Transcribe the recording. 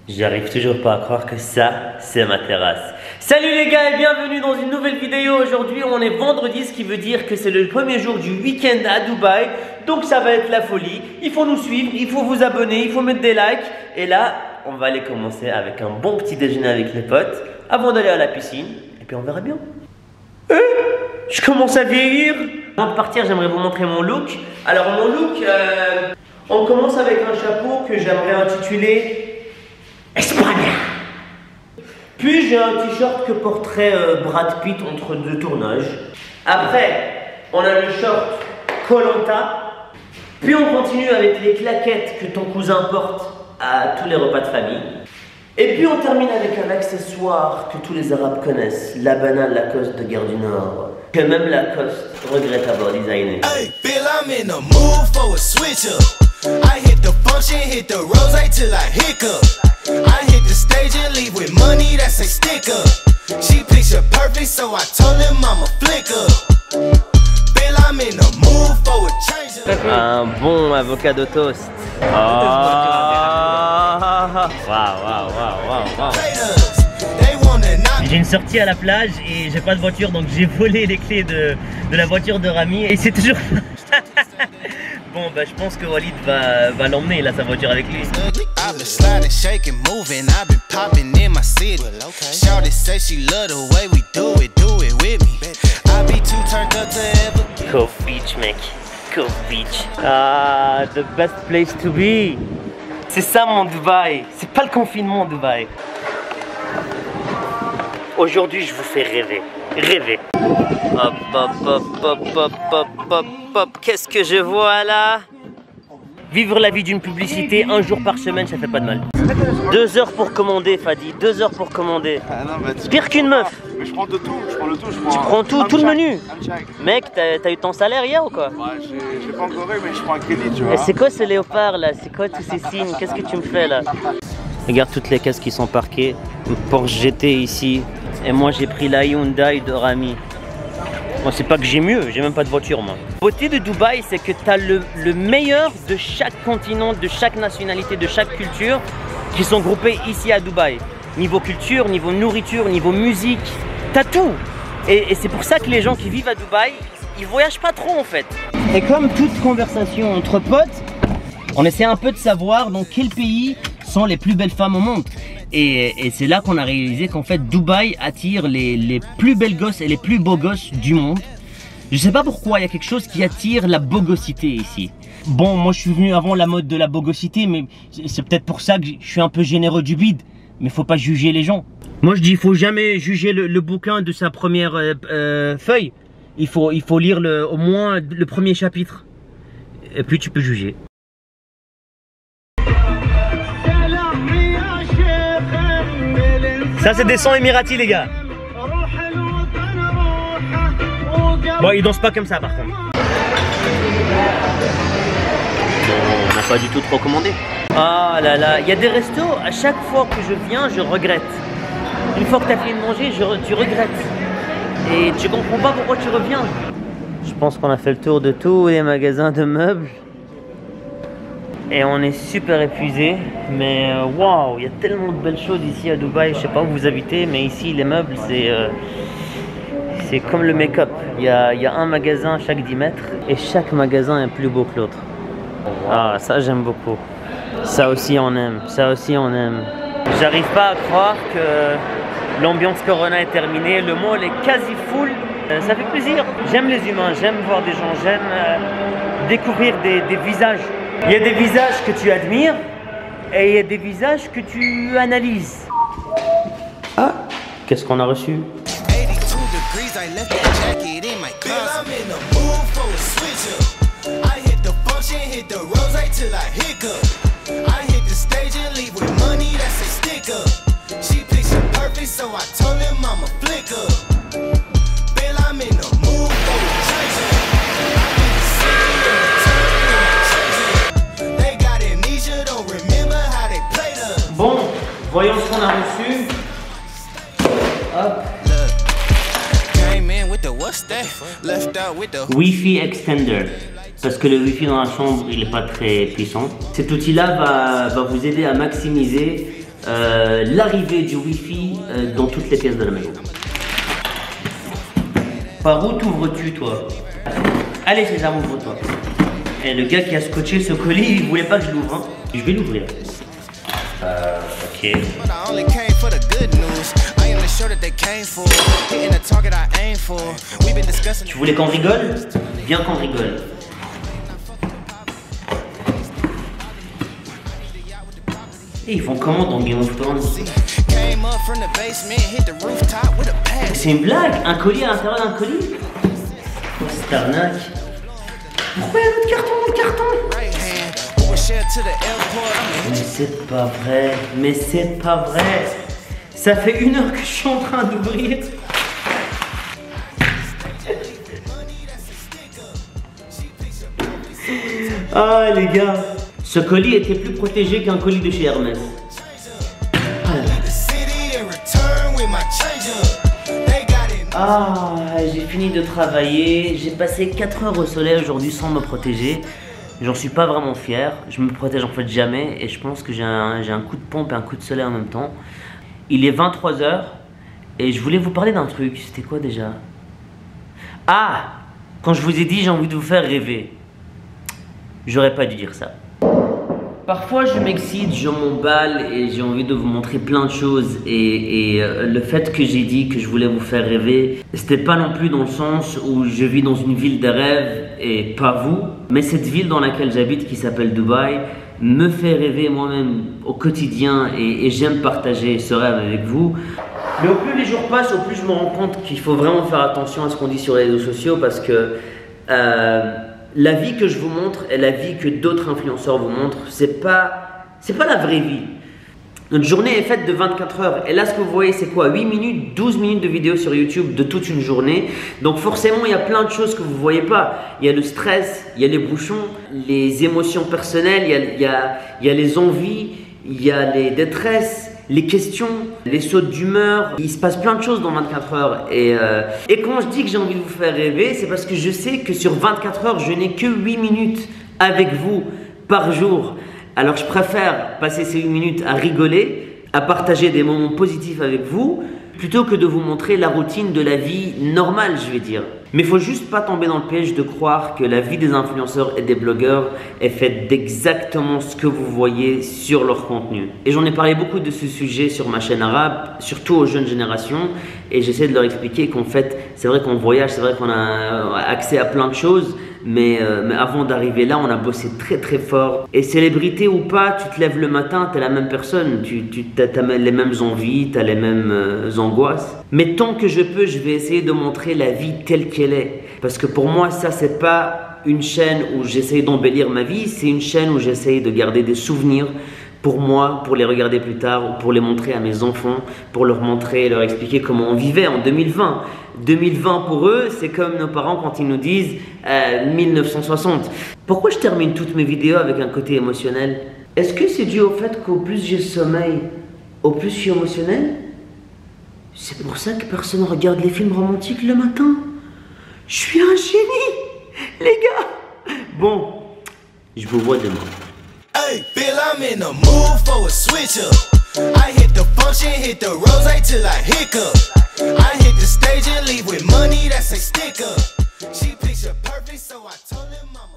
J'arrive toujours pas à croire que ça, c'est ma terrasse. Salut les gars et bienvenue dans une nouvelle vidéo. Aujourd'hui on est vendredi, ce qui veut dire que c'est le premier jour du week-end à Dubaï. Donc ça va être la folie. Il faut nous suivre, il faut vous abonner, il faut mettre des likes. Et là, on va aller commencer avec un bon petit déjeuner avec les potes avant d'aller à la piscine. Et puis on verra bien. Je commence à vieillir. Avant de partir, j'aimerais vous montrer mon look. Alors mon look, on commence avec un chapeau que j'aimerais intituler Espagne. Puis j'ai un t-shirt que porterait Brad Pitt entre deux tournages. Après, on a le short Koh-Lanta. Puis on continue avec les claquettes que ton cousin porte à tous les repas de famille. Et puis on termine avec un accessoire que tous les Arabes connaissent, la banane Lacoste de Gare du Nord, que même Lacoste regrette avoir designé. Hey, Bill, I'm in the mood for a switch up. I hit the function, hit the rose till I hiccup. I hit the stage and leave with money that's a sticker. She picture perfect, so I told him I'm a flicker. Bill, I'm in the mood for a change up. Un bon avocado toast. J'ai une sortie à la plage et j'ai pas de voiture, donc j'ai volé les clés de la voiture de Rami et c'est toujours... Bon bah je pense que Walid va l'emmener là, sa voiture avec lui. Cove Beach mec, Cove Beach. Ah, the best place to be. C'est ça mon Dubaï, c'est pas le confinement Dubaï. Aujourd'hui je vous fais rêver, rêver. Hop hop hop hop hop hop hop hop, qu'est-ce que je vois là? Vivre la vie d'une publicité un jour par semaine, ça fait pas de mal. 2 heures pour commander Fadi, 2 heures pour commander. Ah non, bah, pire qu'une meuf. Mais je prends de tout, je prends le tout. Tu prends tout le menu. Mec, t'as eu ton salaire hier ou quoi? Ouais, j'ai pas encore eu, mais je prends un crédit, tu vois. Et c'est quoi ce léopard là? C'est quoi tous ces signes? Qu'est-ce que tu me fais là? Regarde toutes les caisses qui sont parquées. Une Porsche GT ici. Et moi j'ai pris la Hyundai de Rami. Moi c'est pas que j'ai mieux, j'ai même pas de voiture moi. La beauté de Dubaï, c'est que tu as le meilleur de chaque continent, de chaque nationalité, de chaque culture qui sont groupés ici à Dubaï. Niveau culture, niveau nourriture, niveau musique, t'as tout. Et c'est pour ça que les gens qui vivent à Dubaï, ils voyagent pas trop en fait. Et comme toute conversation entre potes, on essaie un peu de savoir dans quel pays sont les plus belles femmes au monde. Et c'est là qu'on a réalisé qu'en fait Dubaï attire les plus belles gosses et les plus beaux gosses du monde. Je sais pas pourquoi, il y a quelque chose qui attire la bogossité ici. Bon, moi je suis venu avant la mode de la bogossité, mais c'est peut-être pour ça que je suis un peu généreux du bide. Mais faut pas juger les gens. Moi je dis, il faut jamais juger le bouquin de sa première feuille. Il faut lire au moins le premier chapitre. Et puis tu peux juger. Ça c'est des sons émiratis les gars. Bon, ils dansent pas comme ça par contre. On n'a pas du tout trop commandé. Ah là là, il y a des restos, à chaque fois que je viens, je regrette. Une fois que tu as fini de manger, tu regrettes. Et tu comprends pas pourquoi tu reviens. Je pense qu'on a fait le tour de tous les magasins de meubles. Et on est super épuisé. Mais waouh, il y a tellement de belles choses ici à Dubaï. Je sais pas où vous habitez, mais ici les meubles, c'est comme le make-up. Il y a un magasin à chaque 10 mètres. Et chaque magasin est plus beau que l'autre. Ah, ça j'aime beaucoup. Ça aussi on aime, ça aussi on aime. J'arrive pas à croire que l'ambiance Corona est terminée, le mall est quasi full. Ça fait plaisir, j'aime les humains, j'aime voir des gens, j'aime découvrir des visages. Il y a des visages que tu admires et il y a des visages que tu analyses. Ah, qu'est-ce qu'on a reçu? Hit the rose till I hiccup. I hit the stage and leave with money that's a sticker. She picture perfect, so I told him I'm a flicker. Bill, I'm in the mood for a change. They got amnesia, don't remember how they played us. Bon, voyons ce qu'on a reçu. Hop. Wi-Fi extender. Parce que le Wi-Fi dans la chambre, il n'est pas très puissant. Cet outil-là va vous aider à maximiser l'arrivée du Wi-Fi dans toutes les pièces de la maison. Par où t'ouvres-tu, toi? Allez César, ouvre-toi. Et le gars qui a scotché ce colis, il voulait pas que je l'ouvre. Hein. Je vais l'ouvrir. Ok. Tu voulais qu'on rigole? Bien qu'on rigole. Et ils font comment dans Game of Thrones? C'est une blague? Un colis à l'intérieur d'un colis? Oh, c'est arnaque. Pourquoi il y a notre carton dans le carton? Mais c'est pas vrai. Mais c'est pas vrai. Ça fait 1 heure que je suis en train d'ouvrir. Ah les gars, ce colis était plus protégé qu'un colis de chez Hermès. Ah, j'ai fini de travailler, j'ai passé 4 heures au soleil aujourd'hui sans me protéger. J'en suis pas vraiment fier, je me protège en fait jamais et je pense que j'ai un coup de pompe et un coup de soleil en même temps. Il est 23 h et je voulais vous parler d'un truc, c'était quoi déjà? Ah, quand je vous ai dit j'ai envie de vous faire rêver. J'aurais pas dû dire ça. Parfois je m'excite, je m'emballe et j'ai envie de vous montrer plein de choses et le fait que j'ai dit que je voulais vous faire rêver, c'était pas non plus dans le sens où je vis dans une ville de rêve et pas vous, mais cette ville dans laquelle j'habite qui s'appelle Dubaï me fait rêver moi-même au quotidien et j'aime partager ce rêve avec vous. Mais au plus les jours passent, au plus je me rends compte qu'il faut vraiment faire attention à ce qu'on dit sur les réseaux sociaux parce que la vie que je vous montre et la vie que d'autres influenceurs vous montrent, c'est pas la vraie vie. Notre journée est faite de 24 heures. Et là, ce que vous voyez, c'est quoi? 8 minutes, 12 minutes de vidéos sur YouTube de toute une journée. Donc forcément, il y a plein de choses que vous ne voyez pas. Il y a le stress, il y a les bouchons, les émotions personnelles, il y a les envies, il y a les détresses, les questions, les sautes d'humeur. Il se passe plein de choses dans 24 heures. Et quand je dis que j'ai envie de vous faire rêver, c'est parce que je sais que sur 24 heures, je n'ai que 8 minutes avec vous par jour. Alors je préfère passer ces 8 minutes à rigoler, à partager des moments positifs avec vous, plutôt que de vous montrer la routine de la vie normale, je vais dire. Mais il ne faut juste pas tomber dans le piège de croire que la vie des influenceurs et des blogueurs est faite d'exactement ce que vous voyez sur leur contenu. Et j'en ai parlé beaucoup de ce sujet sur ma chaîne arabe, surtout aux jeunes générations, et j'essaie de leur expliquer qu'en fait, c'est vrai qu'on voyage, c'est vrai qu'on a accès à plein de choses, mais avant d'arriver là, on a bossé très très fort. Et célébrité ou pas, tu te lèves le matin, tu es la même personne, tu as les mêmes envies, tu as les mêmes angoisses. Mais tant que je peux, je vais essayer de montrer la vie telle qu'elle est. Parce que pour moi, ça, c'est pas une chaîne où j'essaye d'embellir ma vie, c'est une chaîne où j'essaye de garder des souvenirs pour moi, pour les regarder plus tard, ou pour les montrer à mes enfants, pour leur montrer, leur expliquer comment on vivait en 2020. 2020 pour eux, c'est comme nos parents quand ils nous disent 1960. Pourquoi je termine toutes mes vidéos avec un côté émotionnel? Est-ce que c'est dû au fait qu'au plus j'ai sommeil, au plus je suis émotionnel? C'est pour ça que personne ne regarde les films romantiques le matin. Je suis un génie, les gars. Bon, je vous vois demain. Hey, Bill, I'm in the mood for a switch up. I hit the function, hit the rose till I hiccup. I hit the stage and leave with money that say stick up. She picture perfect, so I told him I'm